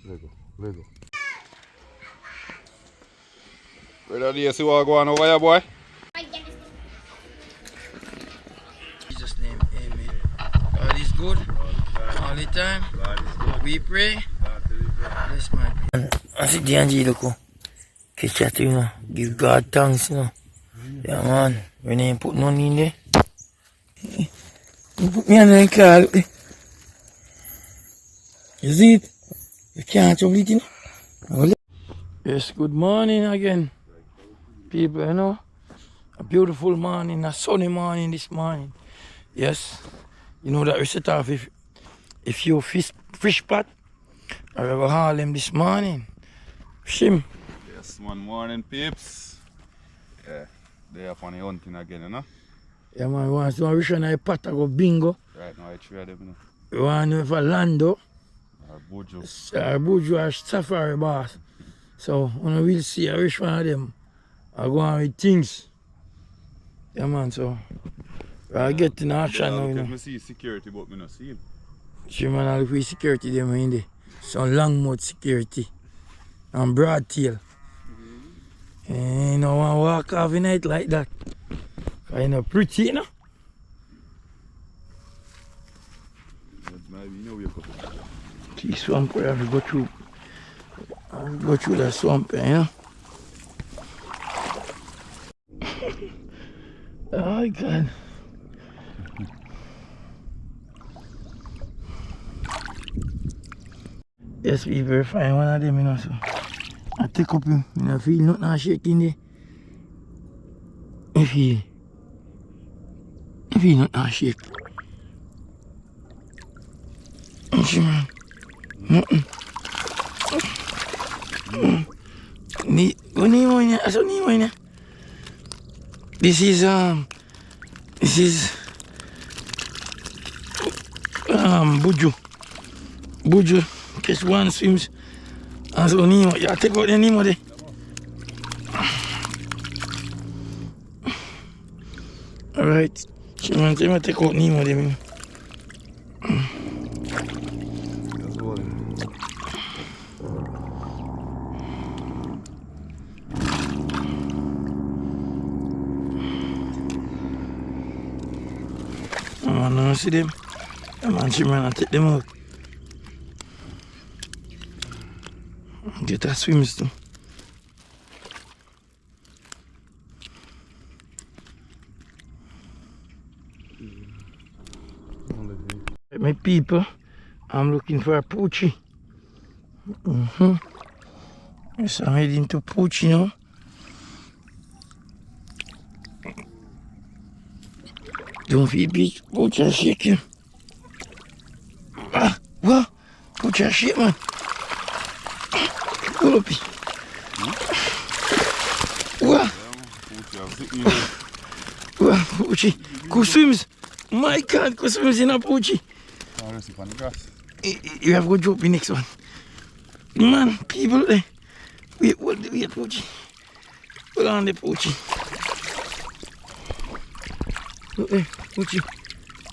Lego. Brother, do you see what going over here, boy? Jesus' name, amen. God is good all the time. We pray. Bless my people. I see the angel look. Catch that, you know. Give God thanks, you know. Yeah, man. When you put none in there. You put me on the car, look there. You see it? You can't trouble it, you know. Yes, good morning again, people, you know. A beautiful morning, a sunny morning this morning. Yes, you know that we set off if you fish pot, I ever haul them this morning. Shim. Yes, one morning, peeps. Yeah, they are on the hunting again, you know. Yeah, man, we want to wish on a pot to go bingo. Right now, I try them, you know. We want to know for Lando, Or Buju. Buju or Safari Boss. So, when we will see, I wish one of them are going with things. Yeah, man, so we'll get in action now, you know. I see security, but I don't see him. Shimran, I look for security them in there. Some long mouth security. And broad tail. You know, want to walk off in night like that. Cause you know, pretty, you know. See swamp where I have to go through. I have to go through that swamp, you know. Oh God. Yes, we very fine one of them, you know, so I take up him, you know, feel nothing shaking there. If he not shake. Shimran. Nothing. This is Buju catch one swims and so Nemo. Yeah, take out the Nemo there. Alright. Shimran, say me take out Nemo there, man. I don't see them. Man, Shimran, I take them out. Get that swims too. My people, I'm looking for a poochie. Yes, I'm heading to poochie now. Don't feel big, poochie shaking. Ah, what? Poochie shake, man. Pull up. What? What? Poochie. Who swims? My God, who swims in a poochie? You have to go drop the next one. Man, people there. Wait, poochie. Hold on the poochie. Look there, poochie.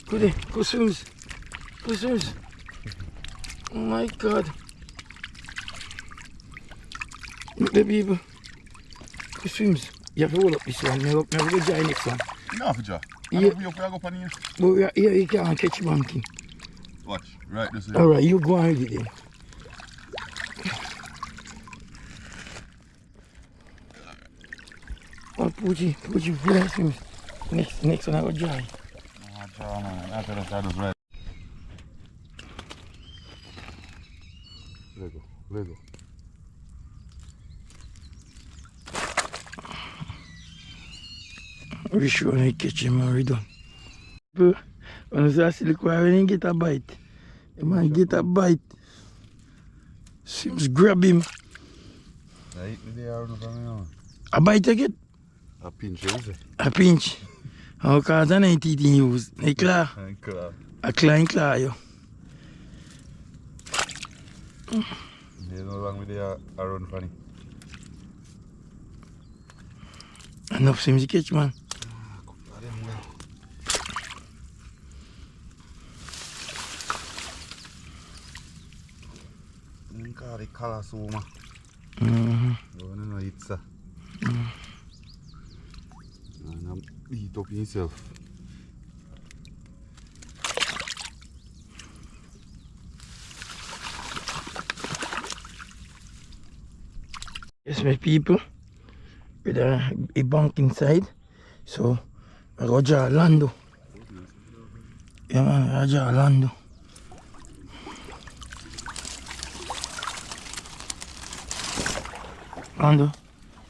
Go there, go swims. Go swims. Oh my God. Look there, people. Go swims. You have to hold up this one. Never go join next one. No, for Joe. Yeah. But we are here, you can't catch one thing. Watch, right this way. Alright, you go on with it then. Oh, Poochie, feel like swims. Next one I will join. Oh, Joe, man. After that, that was right. Lego. We sure we catch him and we done. When you see look why when he get a bite, the man get a bite. Seems grab him. A bite you get? A pinch, is it? A pinch. How cause I ain't eating use. A claw. A claw, yo. There's no wrong with the run funny. Enough seems to catch, man. Then call it Kalasuma. Mm-hmm. No, it's and eat up himself. Yes, my people, with a bank inside. So I go draw Lando. Yeah man, I draw Lando.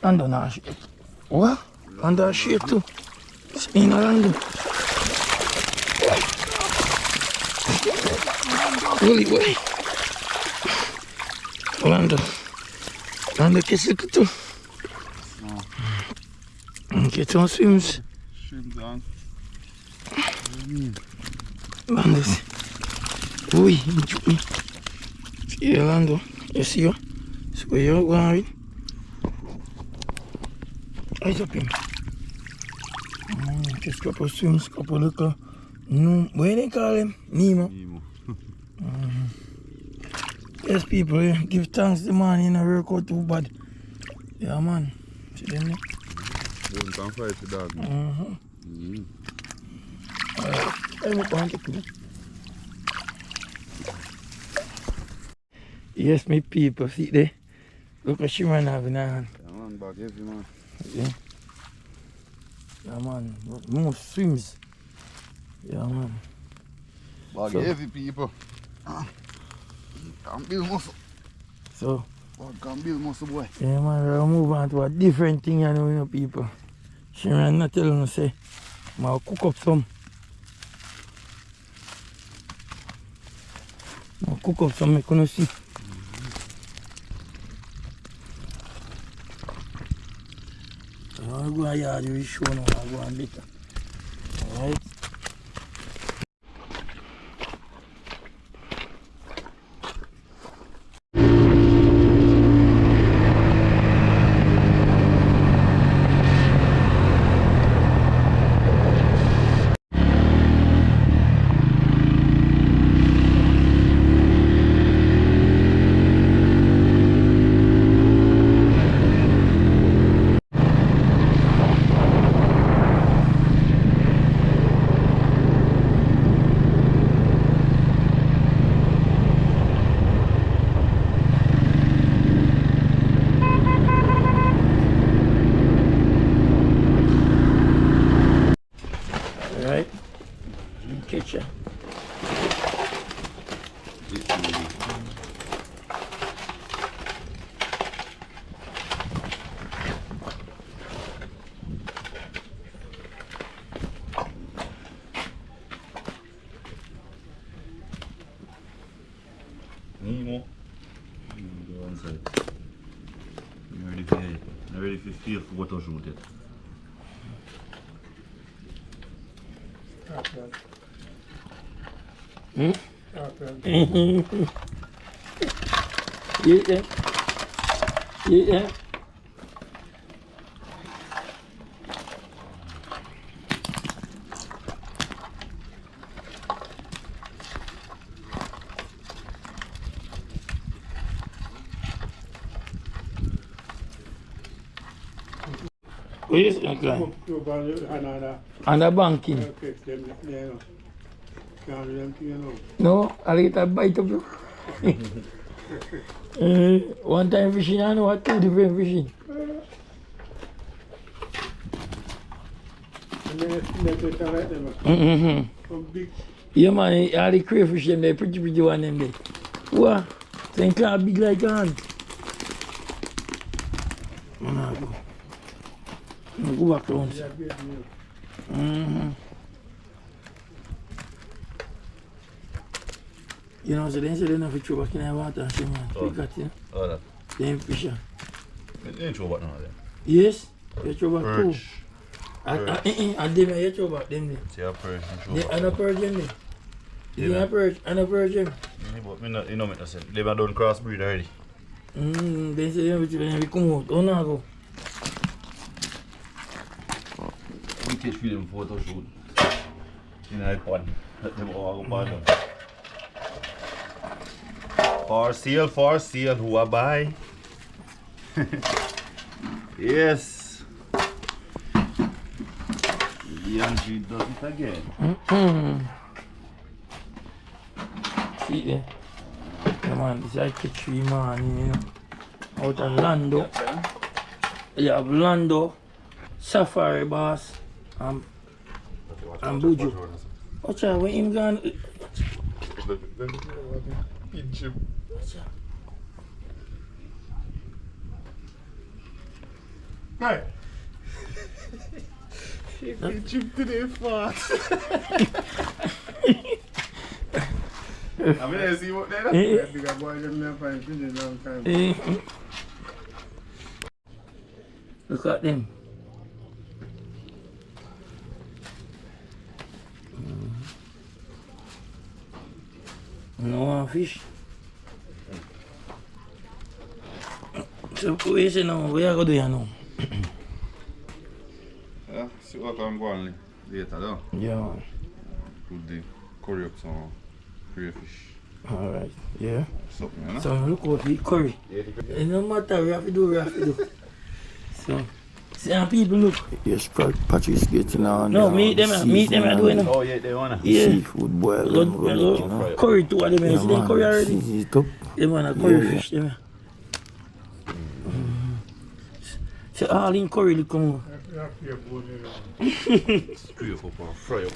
Lando na shit. What? Lando shit too. Spin Lando. Holy boy. Lando qu'est-ce que tu? Get some swims. Shrimp down. Lando. Oui, il joue. Yeah, Lando. You see you? So you're going. Eyes up him. Just a couple swims, couple little. No, what do they call him? Nemo. Yes, people, give thanks to the man, you know, work out too bad. Yeah, man. See them there? One can fight the dog. Yes, my people, see there? Look at Shimran having a hand. Yeah, man, back heavy, man. Yeah. Yeah, man. More swims. Yeah, man. Bag heavy, people. Can build muscle. So, Can build muscle, boy. yeah, man, we'll move on to a different thing, you know, people. Shimran not telling us, say, I'll cook up some. I'll cook up some, I couldn't see. I'll go and yard you show now, I'll go and later. Alright? Kitchen. Nemo. Go inside. I'm ready to feel photo shoot it. Hmm? Yeah. Yeah. What is it like? And a banking. No, I get a bite of you. One time fishing, I know what two different fishing. Yeah, man, all the crayfish, them, they're pretty one, them, they. What? Think like big like a hand. I'll go back around. You know, so they say they don't have to throw back in the water, so man. Oh. You got it. Oh, that. Them fish. You ain't throw back now, then. Yes, you throw back too. Perch. And them, you throw back them. See a perch and throw They back. are not perch them. They are perch, and a perch them. But me not, you know me not say. They have done crossbreed already. They say they come out. Oh, no, go. We catch film photo shoot. In a pond. Let them all go back. For sale, who I buy? Yes. Yanji does it again. See there? Yeah, man, this is like a tree man, you know. Out of Lando. You have Lando, Safari Boss, and Buju. Watch out, when him gone. Pinch him. Hey. He pinch him today fast. I mean, I see what they're doing. I think I'm going to find pinch a long time. Look at them. No fish. So, what you say now? What you going to do here now? Yeah, see what I'm going later though. Yeah, man. Put the curry up some crayfish. Alright, yeah. Something, you know? So, look out for the curry. It no matter, we have to do. So, see how people look. Yes, Patrick's getting on. No, meet them, I do it now. Oh, yeah, they wanna. Yeah. Seafood boil. Curry too, them, you see them curry already? Season it up. Them man a curry fish, them. So, all in curry, look come on. Screw up and fry up.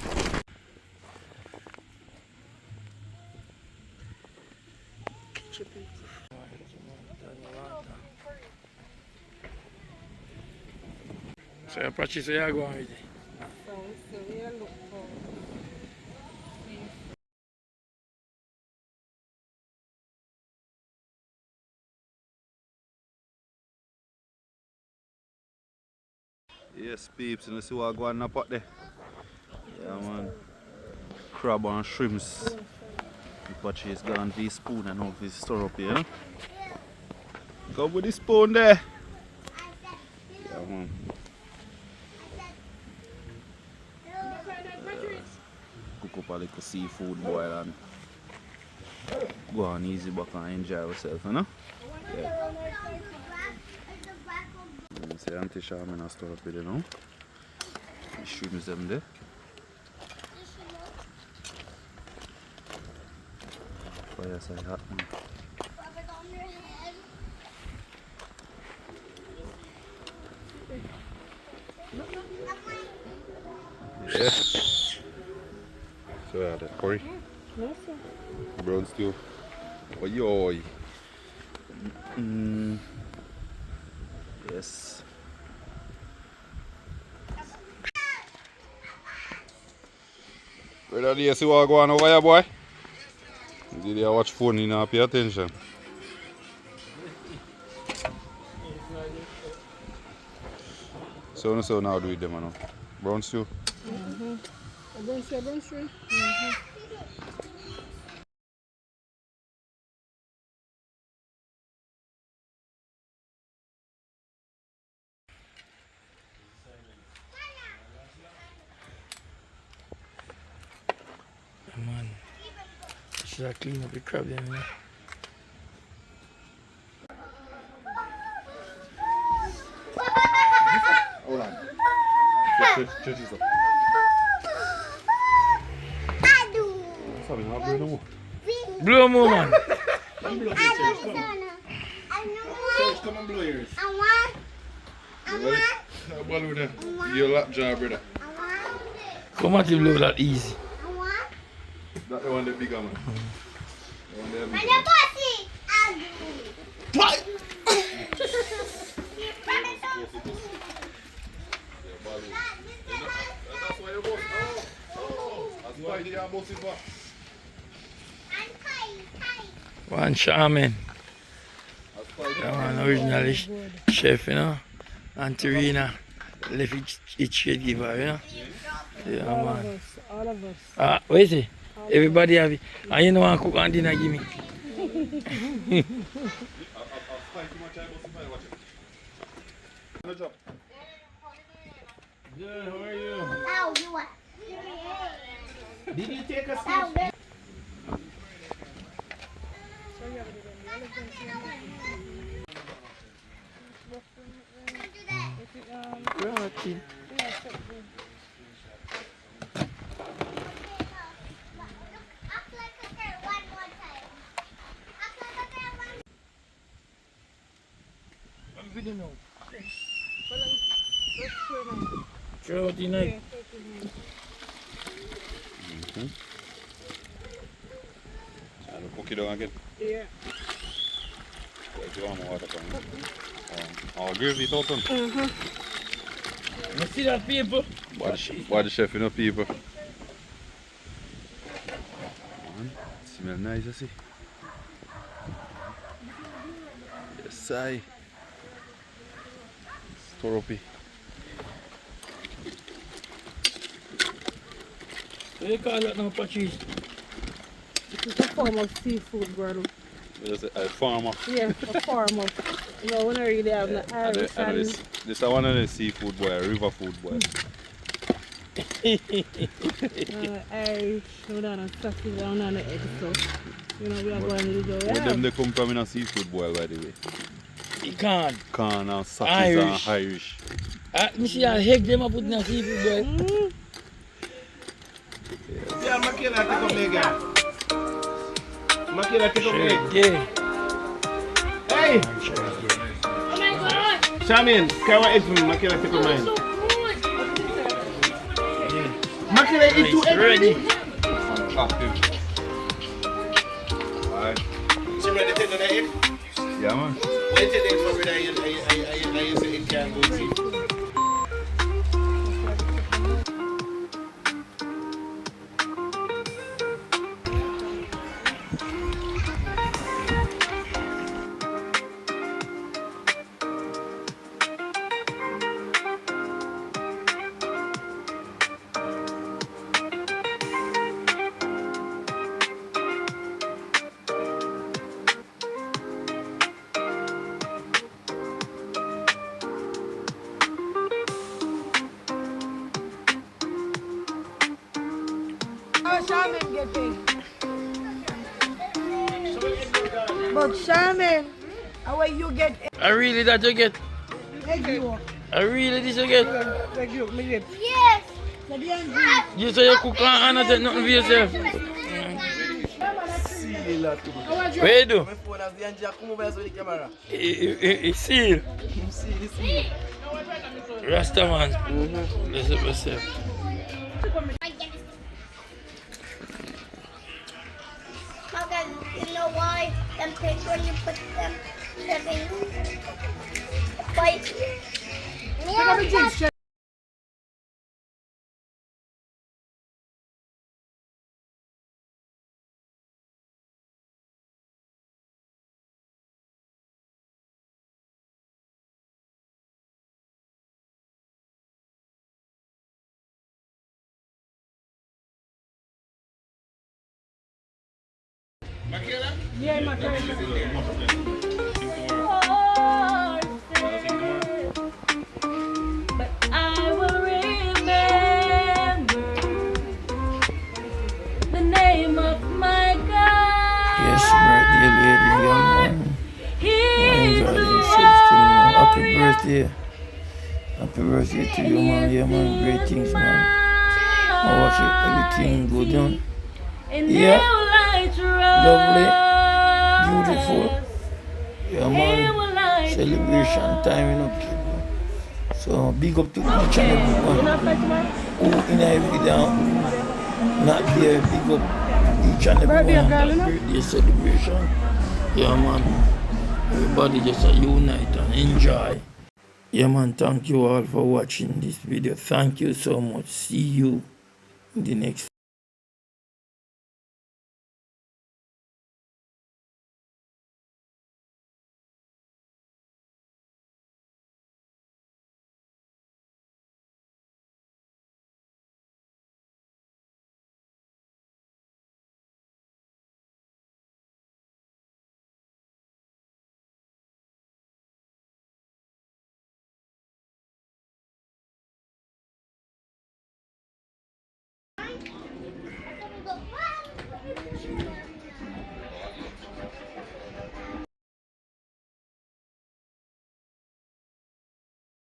So, Patrick, so you go on with it? So we are looking for Yes, peeps, and let's see what I go on the pot there. Yeah, man. Crab and shrimps. The Patrick is gone for his spoon and all for his stir up here. Go with the spoon there. Yeah, man. Cook up a little seafood boil and go on easy back and enjoy yourself, you know? Yeah. See Auntie Charmin has stir up with it now. The shrimps them there. Fire side hot man. Yeah. So yeah, the curry. Brown stew. Oi oi. Yes. Brother, do you see what going on over here, boy? Did you watch phone? You not pay attention. So now do with them, you know. Brown stew. brown stew. Man, should I clean up the crab then? Man? Hold on. Church is up. Blow more, man. Church, come and blow yours. You're a lap jar, brother. Come on, you blow that easy. That's the one the bigger one. The one the bigger one. That's why you're both. Oh. That's why you're both back. One shaman. Yeah, man, originally chef, you know. And Terina left it straight giver, you know. Yeah, man. All of us. What is it? Everybody have it. And you know what cook and dinner give me. Good, how are you? Ow, you what? Did you take a snap? Protein. Protein night. I'll cook it down again. Yeah. Put it on water. Oh, gravy it open. You see that people? Why the chef, you know, people? Smell nice, you see? Yes, I. Stir up it. What do you call that now, Patrice? It's a form of seafood, brother. There's a farmer. Yeah, a form of. You know, when I really have the Irish and This is one of the seafood boil, river food boil. Irish, no down on sausage, down on the egg, so you know we are going to do Where them they come from in a seafood boil, by the way? You can't. Corn and sausage Irish. and Irish. You see that egg them a put in a seafood boil? Yeah, Makela, take up leg. Makela, take up leg. Yeah. Hey! Oh my god! Shamin, carry eggs for me. Makela, take up mine. Makela, eat two eggs. Ready. Alright. She ready to take on the egg? Yeah, man. When you take the egg from it, I say it can't go see. Shaman getting. But Shaman, how are you get I really that you get. egg yolk? I really this you get. Egg yolk, me get. Yes. You say you cook and not take nothing for yourself. Where you do? It's seal. Rasta man. Let's look yourself. Okay, you know why? Them pigs, when you put them in fight. Yeah, my friend. But I will remember the name of my God. Yes, birthday lady, young man. Enjoy yourself too, man. Happy birthday. Happy birthday to you, man. Yeah, man. Great things, man. I watch it. Everything good, man. Yeah. Lovely. Beautiful. Yeah, man. Celebration time, you know. So, big up to each and every one. Who in every down. Not there, big up each and every one. Birthday celebration. Yeah, man. Everybody just unite and enjoy. Yeah, man. Thank you all for watching this video. Thank you so much. See you in the next